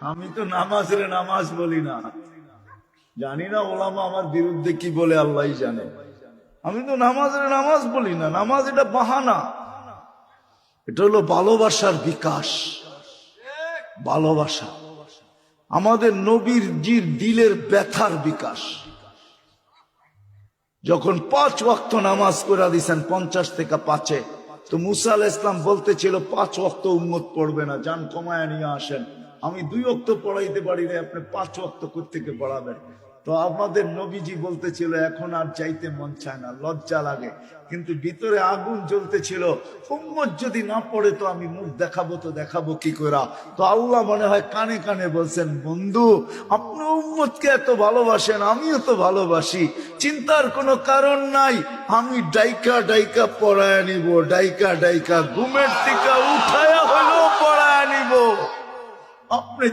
আমি তো নামাজরে নামাজ বলি না, জানি না ওলামা আমার বিরুদ্ধে কি বলে আল্লাহই জানে। আমি তো নামাজরে নামাজ বলি না, নামাজ এটা বাহানা, এটা হলো ভালোবাসার বিকাশ। ভালোবাসা আমাদের নবীর জির দিলের ব্যথার বিকাশ। যখন 5 ওয়াক্ত নামাজ করে দিয়েছেন 50 থেকে 5-এ, তো মুসা আলাইহিস সালাম বলতেছিল 5 ওয়াক্ত উম্মত পড়বে না, যান কমায় নিয়ে আসেন। আমি 2 ওয়াক্ত পড়াইতে পারি না, আপনি 5 ওয়াক্ত কোত্থেকে পড়াবেন? তো আমাদের নবীজি বলতেছিল এখন আর যাইতে মন চায় না, লজ্জা লাগে, কিন্তু ভিতরে আগুন জ্বলতেছিল, উম্মত যদি না পড়ে তো আমি মুখ দেখাবো, তো দেখাবো কি করে? তো আল্লাহ মনে হয় কানে কানে বলছেন, বন্ধু আপনি উম্মতকে এত ভালোবাসেন, আমিও তো ভালোবাসি, চিন্তার কোনো কারণ নাই, আমি ডাইকা ডাইকা পড়ায় নিব, ডাইকা ডাইকা ঘুমের থেকে উঠায়া হলেও পড়ায় নিব। আপনি